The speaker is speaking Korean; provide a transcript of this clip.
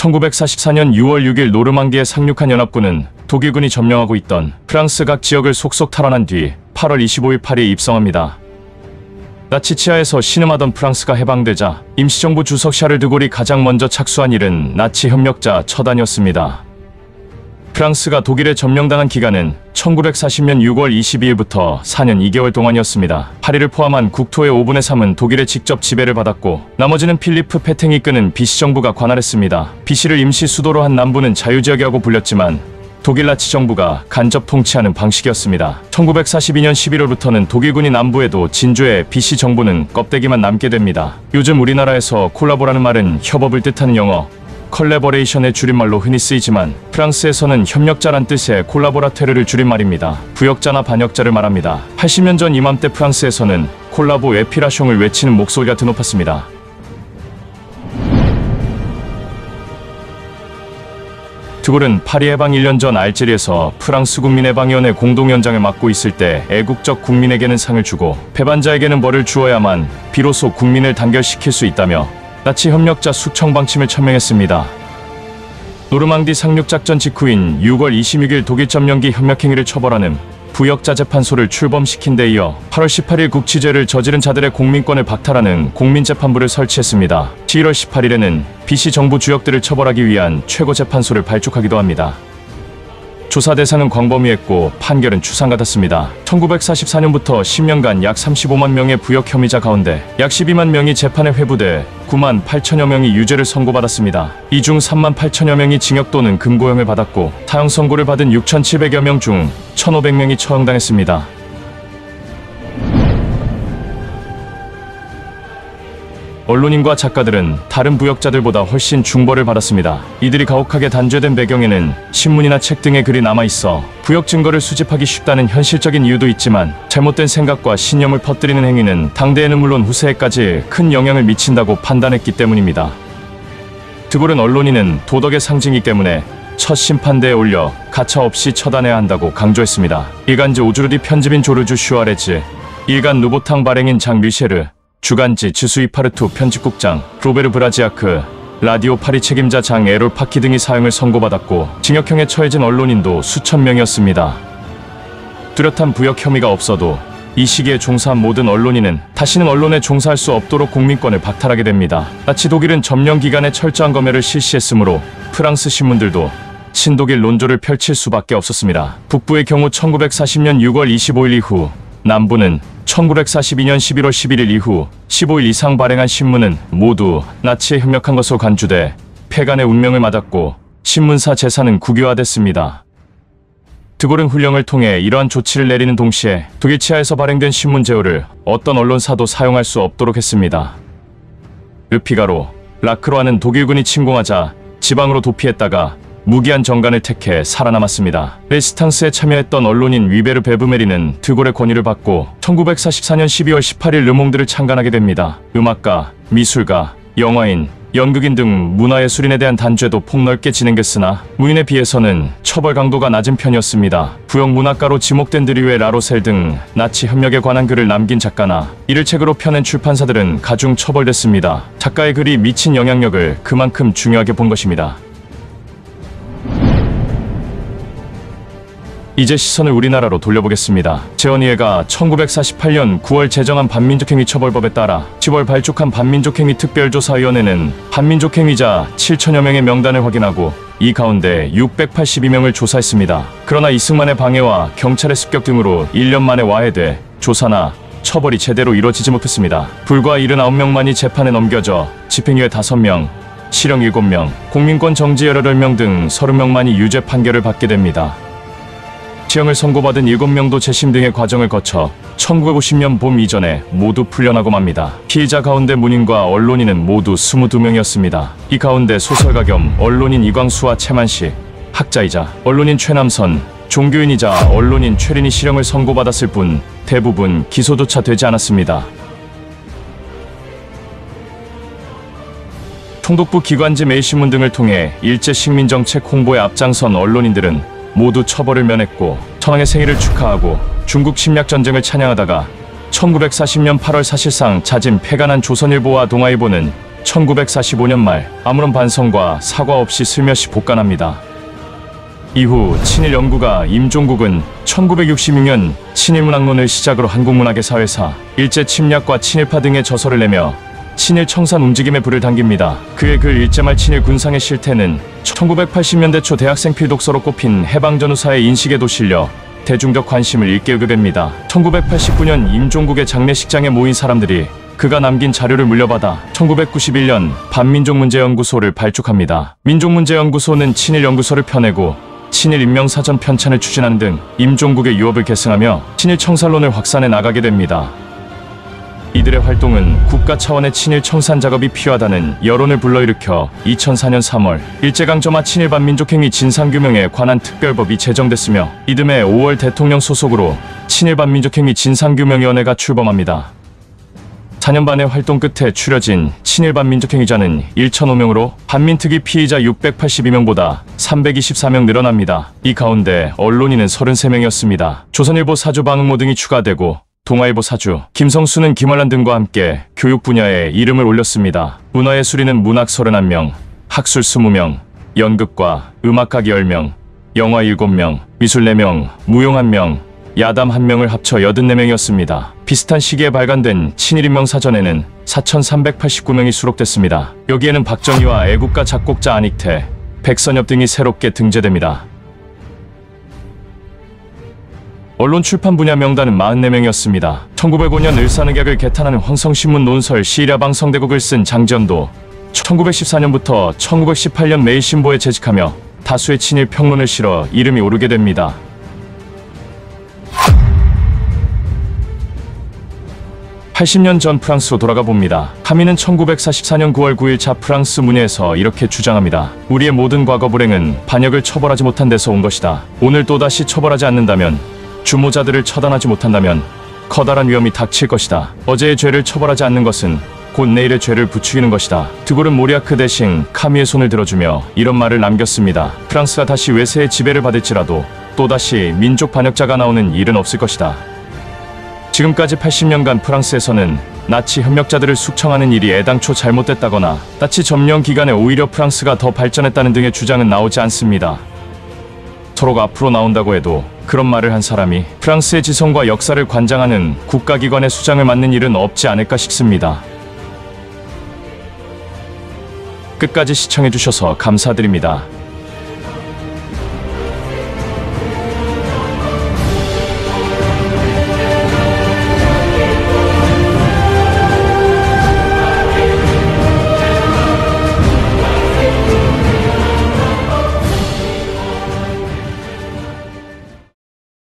1944년 6월 6일 노르망디에 상륙한 연합군은 독일군이 점령하고 있던 프랑스 각 지역을 속속 탈환한 뒤 8월 25일 파리에 입성합니다. 나치 치하에서 신음하던 프랑스가 해방되자 임시정부 주석 샤를 드골이 가장 먼저 착수한 일은 나치 협력자 처단이었습니다. 프랑스가 독일에 점령당한 기간은 1940년 6월 22일부터 4년 2개월 동안이었습니다. 파리를 포함한 국토의 5분의 3은 독일의 직접 지배를 받았고 나머지는 필리프 페탱이 이끄는 비시 정부가 관할했습니다. 비시를 임시 수도로 한 남부는 자유지역이라고 불렸지만 독일 나치 정부가 간접 통치하는 방식이었습니다. 1942년 11월부터는 독일군이 남부에도 진주해 비시 정부는 껍데기만 남게 됩니다. 요즘 우리나라에서 콜라보라는 말은 협업을 뜻하는 영어 컬래버레이션의 줄임말로 흔히 쓰이지만 프랑스에서는 협력자란 뜻의 콜라보라테르를 줄임말입니다. 부역자나 반역자를 말합니다. 80년 전 이맘때 프랑스에서는 콜라보 에피라숑을 외치는 목소리가 드높았습니다. 드골은 파리 해방 1년 전 알제리에서 프랑스 국민해방위원회 공동위원장을 맡고 있을 때 애국적 국민에게는 상을 주고 배반자에게는 벌을 주어야만 비로소 국민을 단결시킬 수 있다며 나치 협력자 숙청방침을 천명했습니다. 노르망디 상륙작전 직후인 6월 26일 독일 점령기 협력행위를 처벌하는 부역자 재판소를 출범시킨 데 이어 8월 18일 국치죄를 저지른 자들의 공민권을 박탈하는 공민재판부를 설치했습니다. 11월 18일에는 비시 정부 주역들을 처벌하기 위한 최고재판소를 발족하기도 합니다. 조사 대상은 광범위했고 판결은 추상같았습니다. 1944년부터 10년간 약 35만 명의 부역 혐의자 가운데 약 12만 명이 재판에 회부돼 9만 8천여 명이 유죄를 선고받았습니다. 이 중 3만 8천여 명이 징역 또는 금고형을 받았고 사형 선고를 받은 6,700여 명 중 1,500명이 처형당했습니다. 언론인과 작가들은 다른 부역자들보다 훨씬 중벌을 받았습니다. 이들이 가혹하게 단죄된 배경에는 신문이나 책 등의 글이 남아있어 부역 증거를 수집하기 쉽다는 현실적인 이유도 있지만 잘못된 생각과 신념을 퍼뜨리는 행위는 당대에는 물론 후세에까지 큰 영향을 미친다고 판단했기 때문입니다. 드골은 언론인은 도덕의 상징이기 때문에 첫 심판대에 올려 가차없이 처단해야 한다고 강조했습니다. 일간지 오주르디 편집인 조르주 슈아레즈, 일간 누보탕 발행인 장 미쉐르, 주간지 즈수이파르투 편집국장 로베르 브라지아크, 라디오 파리 책임자 장 에롤 파키 등이 사형을 선고받았고 징역형에 처해진 언론인도 수천 명이었습니다. 뚜렷한 부역 혐의가 없어도 이 시기에 종사한 모든 언론인은 다시는 언론에 종사할 수 없도록 공민권을 박탈하게 됩니다. 나치 독일은 점령 기간에 철저한 검열을 실시했으므로 프랑스 신문들도 친독일 논조를 펼칠 수밖에 없었습니다. 북부의 경우 1940년 6월 25일 이후, 남부는 1942년 11월 11일 이후 15일 이상 발행한 신문은 모두 나치에 협력한 것으로 간주돼 폐간의 운명을 맞았고 신문사 재산은 국유화됐습니다. 드골은 훈령을 통해 이러한 조치를 내리는 동시에 독일 치하에서 발행된 신문 제호를 어떤 언론사도 사용할 수 없도록 했습니다. 르피가로, 라크로아는 독일군이 침공하자 지방으로 도피했다가 무기한 정관을 택해 살아남았습니다. 레지스탕스에 참여했던 언론인 위베르 베브메리는 드골의 권위를 받고 1944년 12월 18일 르몽드를 창간하게 됩니다. 음악가, 미술가, 영화인, 연극인 등 문화예술인에 대한 단죄도 폭넓게 진행됐으나 무인에 비해서는 처벌 강도가 낮은 편이었습니다. 부역 문학가로 지목된 드리웨 라로셀 등 나치 협력에 관한 글을 남긴 작가나 이를 책으로 펴낸 출판사들은 가중 처벌됐습니다. 작가의 글이 미친 영향력을 그만큼 중요하게 본 것입니다. 이제 시선을 우리나라로 돌려보겠습니다. 재헌의회가 1948년 9월 제정한 반민족행위 처벌법에 따라 10월 발족한 반민족행위 특별조사위원회는 반민족행위자 7천여 명의 명단을 확인하고 이 가운데 682명을 조사했습니다. 그러나 이승만의 방해와 경찰의 습격 등으로 1년 만에 와해돼 조사나 처벌이 제대로 이루어지지 못했습니다. 불과 79명만이 재판에 넘겨져 집행유예 5명, 실형 7명, 공민권 정지 18명 등 30명만이 유죄 판결을 받게 됩니다. 지형을 선고받은 7명도 재심 등의 과정을 거쳐 1950년 봄 이전에 모두 풀려나고 맙니다. 피해자 가운데 문인과 언론인은 모두 22명이었습니다. 이 가운데 소설가 겸 언론인 이광수와 채만식, 학자이자 언론인 최남선, 종교인이자 언론인 최린이 실형을 선고받았을 뿐 대부분 기소조차 되지 않았습니다. 총독부 기관지 매일신문 등을 통해 일제 식민정책 홍보에 앞장선 언론인들은 모두 처벌을 면했고 천황의 생일을 축하하고 중국 침략전쟁을 찬양하다가 1940년 8월 사실상 자진 폐간한 조선일보와 동아일보는 1945년 말 아무런 반성과 사과 없이 슬며시 복관합니다. 이후 친일 연구가 임종국은 1966년 친일문학론을 시작으로 한국문학의 사회사, 일제 침략과 친일파 등의 저서를 내며 친일 청산 움직임에 불을 당깁니다. 그의 글 일제말 친일 군상의 실태는 1980년대 초 대학생 필독서로 꼽힌 해방 전후사의 인식에도 실려 대중적 관심을 일깨우게 됩니다. 1989년 임종국의 장례식장에 모인 사람들이 그가 남긴 자료를 물려받아 1991년 반민족문제연구소를 발족합니다. 민족문제연구소는 친일연구소를 펴내고 친일인명사전 편찬을 추진하는 등 임종국의 유업을 계승하며 친일 청산론을 확산해 나가게 됩니다. 이들의 활동은 국가 차원의 친일 청산 작업이 필요하다는 여론을 불러일으켜 2004년 3월 일제강점화 친일 반민족행위 진상규명에 관한 특별법이 제정됐으며 이듬해 5월 대통령 소속으로 친일 반민족행위 진상규명위원회가 출범합니다. 4년 반의 활동 끝에 추려진 친일 반민족행위자는 1,005명으로 반민특위 피의자 682명보다 324명 늘어납니다. 이 가운데 언론인은 33명이었습니다. 조선일보 사주 방응모 등이 추가되고 동아일보 사주, 김성수는 김환란 등과 함께 교육 분야에 이름을 올렸습니다. 문화예술인은 문학 31명, 학술 20명, 연극과 음악가기 10명, 영화 7명, 미술 4명, 무용 1명, 야담 1명을 합쳐 84명이었습니다. 비슷한 시기에 발간된 친일인명사전에는 4,389명이 수록됐습니다. 여기에는 박정희와 애국가 작곡자 안익태, 백선엽 등이 새롭게 등재됩니다. 언론 출판 분야 명단은 44명이었습니다. 1905년 을사늑약을 개탄하는 황성신문 논설 시일야방 성대국을 쓴 장지연도 1914년부터 1918년 매일신보에 재직하며 다수의 친일 평론을 실어 이름이 오르게 됩니다. 80년 전 프랑스로 돌아가 봅니다. 카미는 1944년 9월 9일 프랑스 문예에서 이렇게 주장합니다. 우리의 모든 과거 불행은 반역을 처벌하지 못한 데서 온 것이다. 오늘 또다시 처벌하지 않는다면, 주모자들을 처단하지 못한다면 커다란 위험이 닥칠 것이다. 어제의 죄를 처벌하지 않는 것은 곧 내일의 죄를 부추기는 것이다. 드골은 모리아크 대신 카미의 손을 들어주며 이런 말을 남겼습니다. 프랑스가 다시 외세의 지배를 받을지라도 또다시 민족 반역자가 나오는 일은 없을 것이다. 지금까지 80년간 프랑스에서는 나치 협력자들을 숙청하는 일이 애당초 잘못됐다거나 나치 점령 기간에 오히려 프랑스가 더 발전했다는 등의 주장은 나오지 않습니다. 서로가 앞으로 나온다고 해도 그런 말을 한 사람이 프랑스의 지성과 역사를 관장하는 국가기관의 수장을 맡는 일은 없지 않을까 싶습니다. 끝까지 시청해주셔서 감사드립니다.